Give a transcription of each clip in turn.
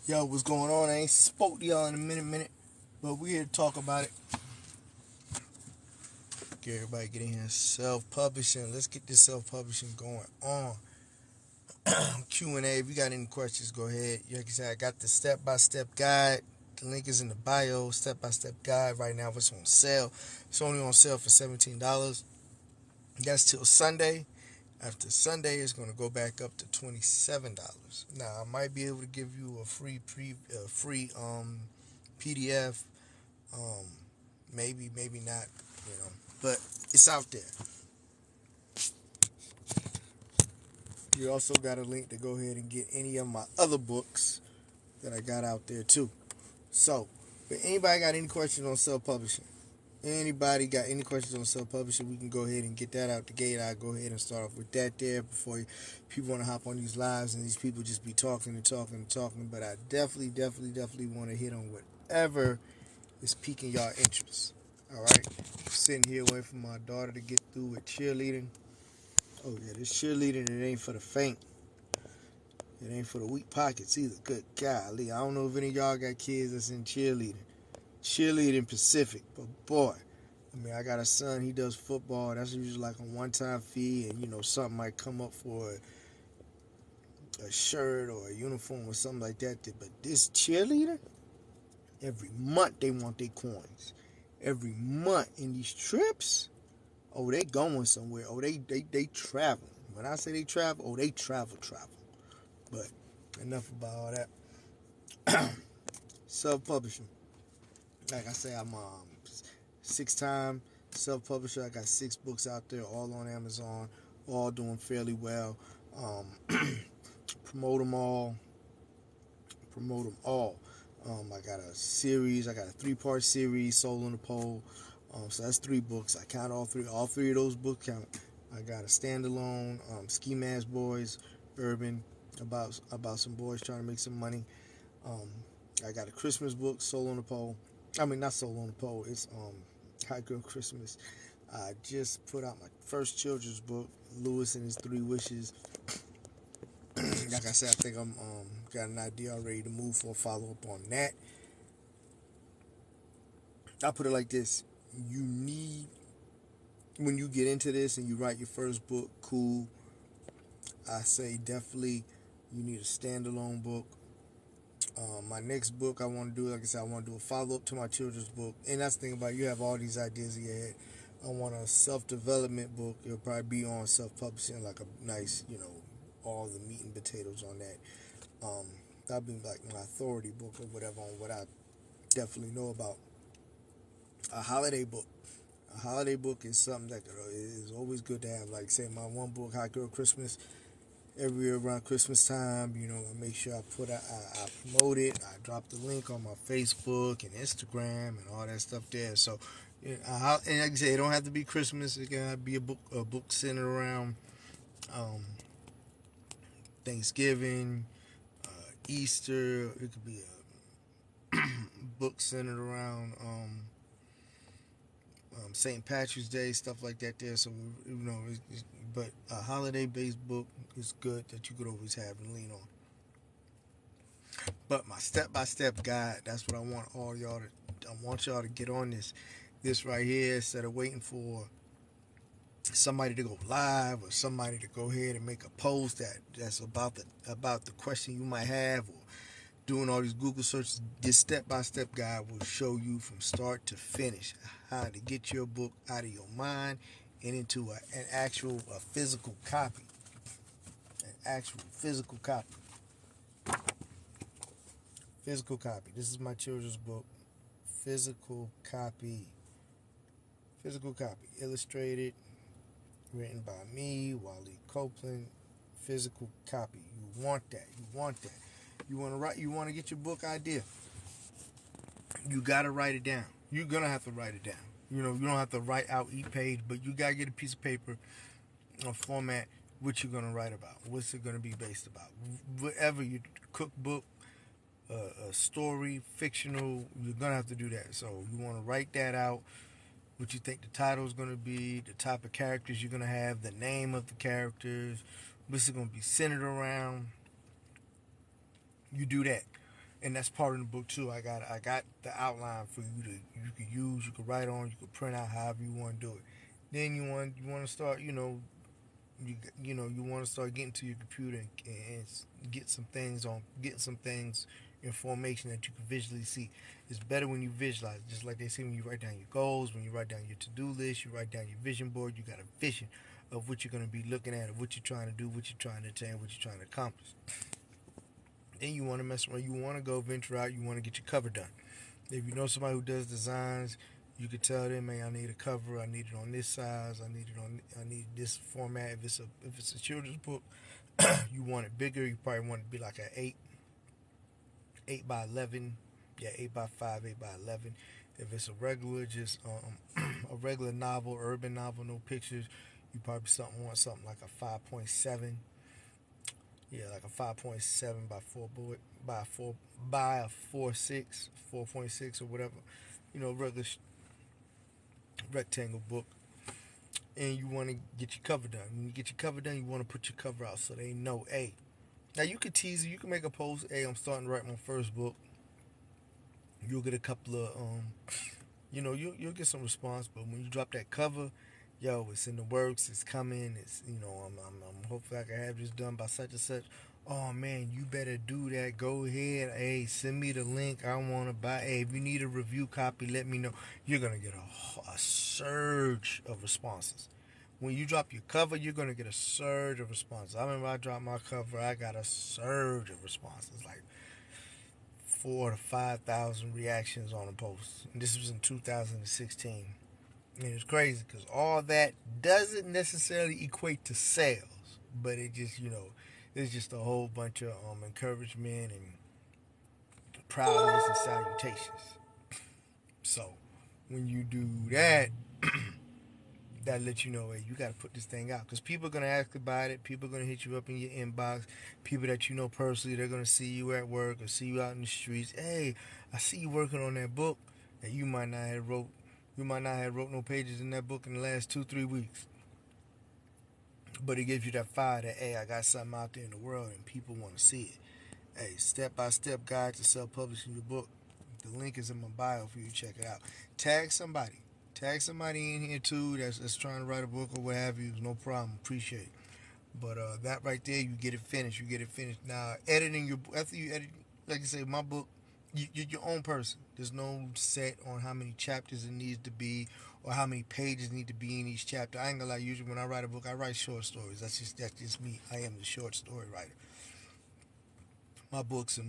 Yo, what's going on? I ain't spoke to y'all in a minute, but we're here to talk about it. Get everybody get in here. Self-publishing. Let's get this self-publishing going on. Q&A. If you got any questions, go ahead. Like I said, I got the step-by-step guide. The link is in the bio. Step-by-step guide. Right now, it's on sale. It's only on sale for $17. That's till Sunday. After Sunday, it's going to go back up to $27. Now, I might be able to give you a free PDF. Um, maybe not, but it's out there. You also got a link to go ahead and get any of my other books that I got out there too. So, if anybody got any questions on self-publishing, anybody got any questions on self-publishing, we can go ahead and get that out the gate. I'll go ahead and start off with that there before people want to hop on these lives and these people just be talking and talking and talking. But I definitely want to hit on whatever is piquing y'all interest. All right? I'm sitting here waiting for my daughter to get through with cheerleading. Oh, yeah, this cheerleading, it ain't for the faint. It ain't for the weak pockets either. Good golly. I don't know if any of y'all got kids that's in cheerleading. Cheerleading Pacific. But boy, I got a son, he does football. That's usually like a one-time fee, and, something might come up for a shirt or a uniform or something like that. But this cheerleader, every month they want their coins. Every month in these trips, oh, they going somewhere. Oh, they traveling. When I say they travel, oh, they travel. But enough about all that. Self-publishing. Like I say, I'm 6-time self-publisher. I got 6 books out there, all on Amazon, all doing fairly well. Promote them all. I got a series. I got a 3-part series, Soul on the Pole. So that's 3 books. I count all 3. All 3 of those books count. I got a standalone, Ski Mask Boys, Urban, about some boys trying to make some money. I got a Christmas book, Soul on the Pole. Not Soul on the Pole. It's High Girl Christmas. I just put out my first children's book, Lewis and His 3 Wishes. Like I said, I think I'm got an idea already to move for a follow-up on that. I'll put it like this. You need, when you get into this and you write your first book, cool. I say definitely you need a standalone book. My next book I want to do, like I said, I want to do a follow-up to my children's book. And that's the thing about it, you have all these ideas in your head. I want a self-development book. It'll probably be on self-publishing, like a nice, all the meat and potatoes on that. That'll be like my authority book or whatever on what I definitely know about. A holiday book. A holiday book is something that is always good to have. Like, say, my one book, Hot Girl Christmas, every year around Christmas time, I make sure I promote it. I drop the link on my Facebook and Instagram and all that stuff there. So, and like I say, it don't have to be Christmas. It can be a book centered around Thanksgiving, Easter. It could be a book centered around St. Patrick's Day, stuff like that there. So, but a holiday-based book is good that you could always have and lean on. But my step-by-step guide, that's what I want I want y'all to get on this right here, instead of waiting for somebody to go live or somebody to go ahead and make a post that's about the question you might have, or doing all these Google searches. This step-by-step guide will show you from start to finish how to get your book out of your mind and into an actual physical copy. An actual physical copy. Physical copy. This is my children's book. Physical copy. Physical copy. Illustrated. Written by me, Wally Copeland. Physical copy. You want that. You want to write. You want to get your book idea. You got to write it down. You're going to have to write it down. You don't have to write out each page, but you got to get a piece of paper, a format, what you're going to write about. What's it going to be based about? Whatever, your cookbook, a story, fictional, you're going to have to do that. So you want to write that out, what you think the title is going to be, the type of characters you're going to have, the name of the characters, what's it going to be centered around. You do that. And that's part of the book too. I got the outline for you to you could use, you could write on, you could print out however you want to do it. Then you want to start, you want to start getting to your computer and get some things in formation that you can visually see. It's better when you visualize, just like they say when you write down your goals, when you write down your to-do list, you write down your vision board. You got a vision of what you're going to be looking at, of what you're trying to do, what you're trying to attain, what you're trying to accomplish. Then you want to mess around. You want to go venture out. You want to get your cover done. If you know somebody who does designs, you could tell them, "Man, I need a cover. I need it on this size. I need this format." If it's a children's book, you want it bigger. You probably want it to be like an eight by 11, yeah, 8 by 5, 8 by 11. If it's a regular, just a regular novel, urban novel, no pictures, you probably want something like a 5.7. Yeah, like a 5.7 by 4.6 or whatever. Regular rectangle book. And you want to get your cover done. When you get your cover done, you want to put your cover out so they know, hey. Now you could tease it. You can make a post. Hey, I'm starting to write my first book. You'll get a couple of you'll get some response. But when you drop that cover, yo, it's in the works. It's coming. I'm hopefully I can have this done by such and such. Oh man, you better do that. Go ahead. Hey, send me the link. I want to buy. Hey, if you need a review copy, let me know. You're gonna get a surge of responses. When you drop your cover, you're gonna get a surge of responses. I remember I dropped my cover. I got a surge of responses, like 4 to 5 thousand reactions on a post. And this was in 2016. And it's crazy because all that doesn't necessarily equate to sales, but it just, it's just a whole bunch of encouragement and proudness and salutations. So when you do that, that lets you know, hey, you got to put this thing out because people are going to ask about it. People are going to hit you up in your inbox. People that you know personally, they're going to see you at work or see you out in the streets. Hey, I see you working on that book that you might not have wrote. You might not have wrote no pages in that book in the last 2-3 weeks. But it gives you that fire that, hey, I got something out there in the world and people want to see it. Hey, step-by-step guide to self-publishing your book. The link is in my bio for you to check it out. Tag somebody. Tag somebody in here, too, that's trying to write a book or what have you. No problem. Appreciate it. But that right there, you get it finished. You get it finished. Now, editing your book, after you edit, like I say, my book, you're your own person. There's no set on how many chapters it needs to be or how many pages need to be in each chapter. I ain't gonna lie. Usually, when I write a book, I write short stories. That's just me. I am the short story writer. My books are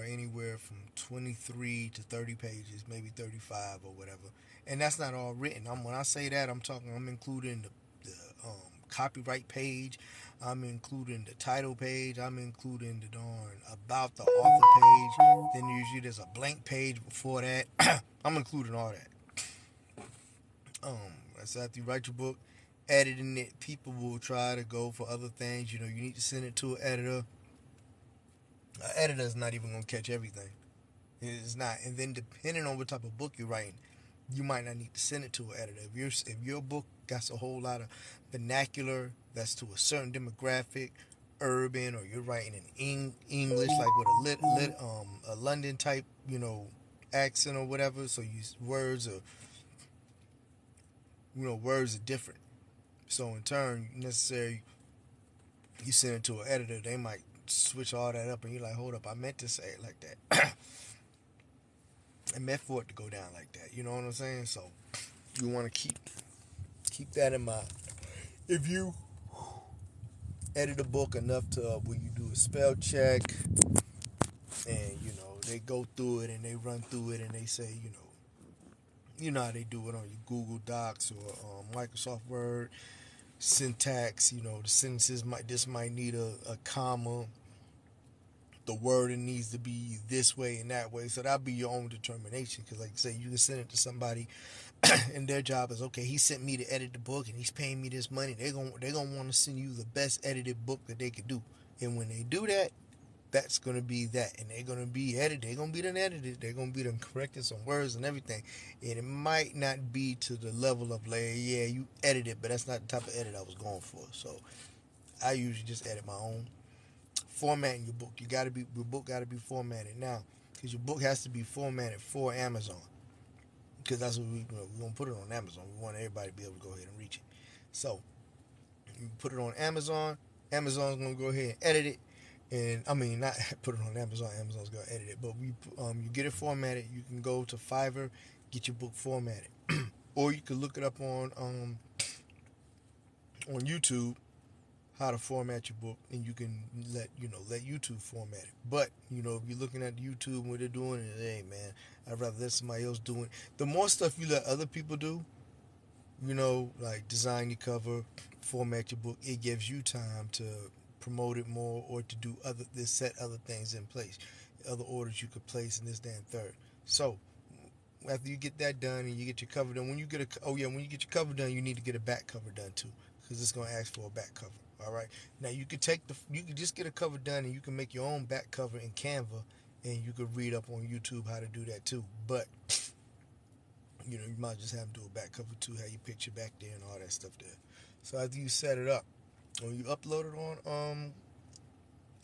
anywhere from 23 to 30 pages, maybe 35 or whatever. And that's not all written. When I say that, I'm including the copyright page. I'm including the title page. I'm including the darn about the author page. Then usually there's a blank page before that. I'm including all that. That's after you write your book, editing it. People will try to go for other things. You need to send it to an editor. An editor's not even gonna catch everything. It's not. And then depending on what type of book you're writing, you might not need to send it to an editor. If your book got a whole lot of vernacular that's to a certain demographic, urban, or you're writing in English like with a London type accent or whatever, so words are different. So in turn, necessarily, you send it to an editor, they might switch all that up, and you're like, hold up, I meant to say it like that. I meant for it to go down like that. You know what I'm saying? So you want to keep that in mind. If you edit a book enough to where you do a spell check, and they go through it and they run through it and they say, how they do it on your Google Docs or Microsoft Word syntax. The sentences might need a comma. The wording needs to be this way and that way. So that'll be your own determination. Because like I say, you can send it to somebody and their job is, okay, he sent me to edit the book and he's paying me this money. They're gonna want to send you the best edited book that they could do. And when they do that, that's gonna be that. And they're gonna be edited. They're gonna be done edited. They're gonna be done correcting some words and everything. And it might not be to the level of like, yeah, you edited, but that's not the type of edit I was going for. So I usually just edit my own. Formatting your book. Your book gotta be formatted. Now, because your book has to be formatted for Amazon. Because that's what we're going to put it on Amazon. We want everybody to be able to go ahead and reach it. So you put it on Amazon. Amazon's going to go ahead and edit it. And I mean, not put it on Amazon. Amazon's going to edit it. But you get it formatted. You can go to Fiverr, get your book formatted. Or you can look it up on YouTube, how to format your book, and you can let YouTube format it. But if you're looking at YouTube and what they're doing, and hey man, I'd rather let somebody else do it. The more stuff you let other people do, like design your cover, format your book, it gives you time to promote it more or to do set other things in place, other orders you could place in this, that, and third. So after you get that done and you get your cover done, when you get your cover done, you need to get a back cover done too, because it's going to ask for a back cover. All right. Now you can just get a cover done, and you can make your own back cover in Canva, and you can read up on YouTube how to do that too. But you might just have to do a back cover too, have your picture back there and all that stuff there. So after you set it up, when you upload it on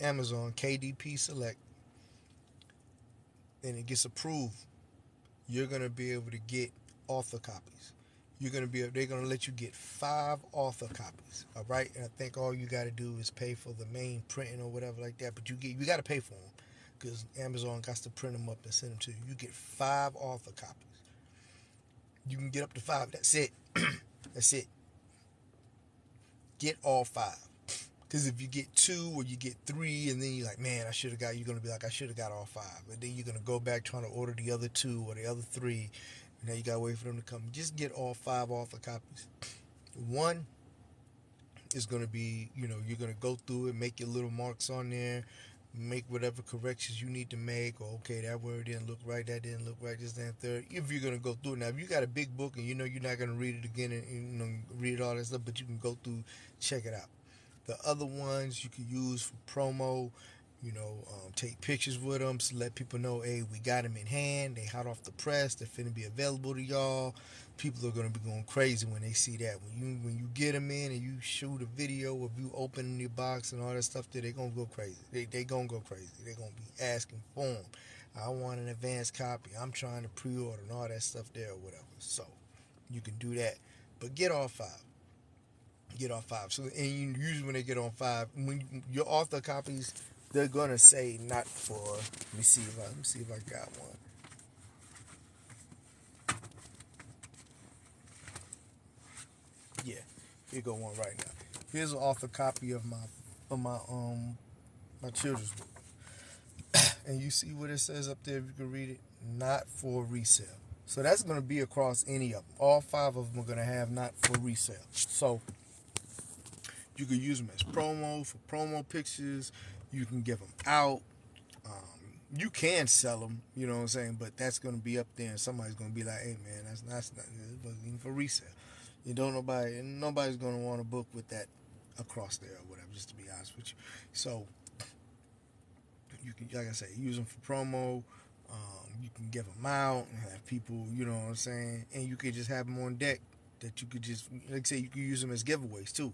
Amazon KDP Select, and it gets approved, you're gonna be able to get author copies. They're gonna let you get 5 author copies. All right, and I think all you got to do is pay for the main printing or whatever like that. But you got to pay for them, because Amazon got to print them up and send them to you. You get 5 author copies. You can get up to 5. That's it. That's it. Get all 5. Because if you get 2 or you get 3, and then you're like, man, you're going to be like, I should have got all 5. And then you're going to go back trying to order the other 2 or the other 3. And now you got to wait for them to come. Just get all 5 author copies. 1 is going to be, you're going to go through it, make your little marks on there, make whatever corrections you need to make. Or, okay, that word didn't look right, that didn't look right, this, that, and third. If you're going to go through it. Now, if you got a big book and you're not going to read it again and read all that stuff, but you can go through, check it out. The other ones you can use for promo, take pictures with them to let people know, hey, we got them in hand. They hot off the press. They're finna be available to y'all. People are gonna be going crazy when they see that. When you get them in and you shoot a video of you opening your box and all that stuff, they're gonna go crazy. They gonna go crazy. They're gonna be asking for them. I want an advanced copy. I'm trying to pre-order and all that stuff there or whatever. So you can do that, but get all 5. Get on 5. So, and usually when they get on 5, when your author copies, they're gonna say not for. Let me see if I got one. Yeah, here go one right now. Here's an author copy of my children's book, and you see what it says up there. If you can read it, not for resale. So that's gonna be across any of them. All 5 of them are gonna have not for resale. So you can use them as promo for promo pictures. You can give them out. You can sell them, you know what I'm saying? But that's going to be up there, and somebody's going to be like, "Hey, man, that's not it wasn't even for resale." Nobody's going to want a book with that across there or whatever. Just to be honest with you, so you can, like I say, use them for promo. You can give them out and have people, you know what I'm saying? And you could just have them on deck. That you could just, like I say, you could use them as giveaways too.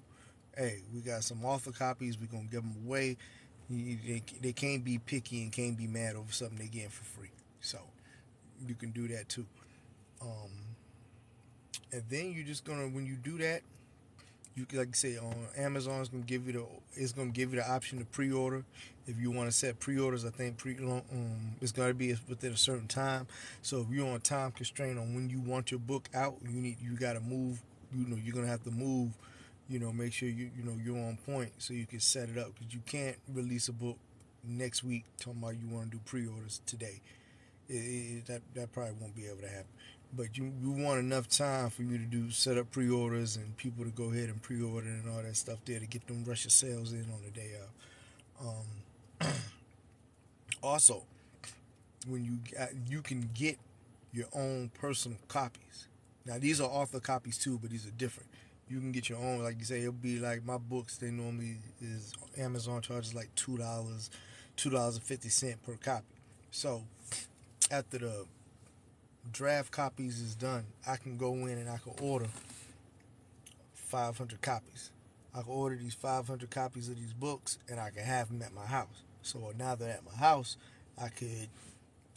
Hey, we got some author copies. We're going to give them away. They can't be picky and can't be mad over something they're getting for free. So you can do that too. And then you're just going to, when you do that, you can, like I say, on Amazon, it's going to give you the option to pre-order. If you want to set pre-orders, I think it's got to be within a certain time. So if you're on time constraint on when you want your book out, you got to move. You're going to have to move. Make sure you're on point so you can set it up, because you can't release a book next week talking about you want to do pre-orders today. That probably won't be able to happen. But you want enough time for you to set up pre-orders and people to go ahead and pre-order and all that stuff there to get them rush of sales in on the day of. Also, when you can get your own personal copies. Now these are author copies too, but these are different. You can get your own, like you say, it'll be like my books. They normally is Amazon charges like $2.50 per copy. So after the draft copies is done, I can go in and I can order 500 copies. I can order these 500 copies of these books, and I can have them at my house. So now they're at my house, I could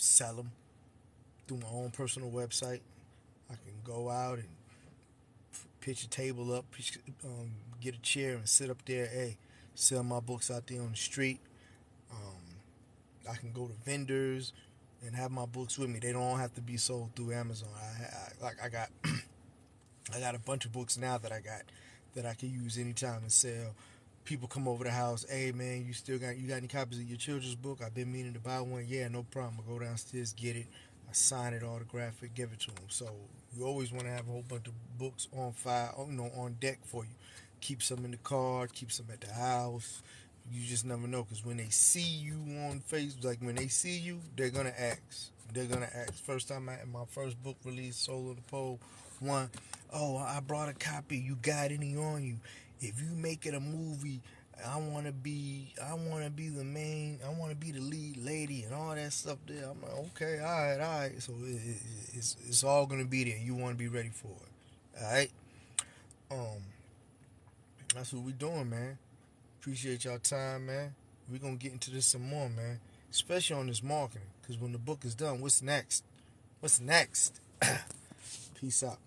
sell them through my own personal website. I can go out and pitch a table up, get a chair and sit up there. Hey, sell my books out there on the street. I can go to vendors and have my books with me. They don't have to be sold through Amazon. I got I got a bunch of books now that I can use anytime and sell. People come over the house. Hey man, you got any copies of your children's book? I've been meaning to buy one. Yeah, no problem. I go downstairs, get it. I sign it, autograph it, give it to them. So you always want to have a whole bunch of books on file, on deck for you. Keep some in the car, keep some at the house. You just never know, because when they see you on Facebook, like when they see you, they're gonna ask. They're gonna ask. First time my first book released, Soul of the Pole, one, oh, I brought a copy. You got any on you? If you make it a movie, I want to be the main. I want to be the lead lady and all that stuff there. I'm like, okay, all right. So it's all gonna be there. You want to be ready for it, all right? Um, that's what we doing, man. Appreciate y'all time, man. We're gonna get into this some more, man. Especially on this marketing, because when the book is done, what's next? What's next? Peace out.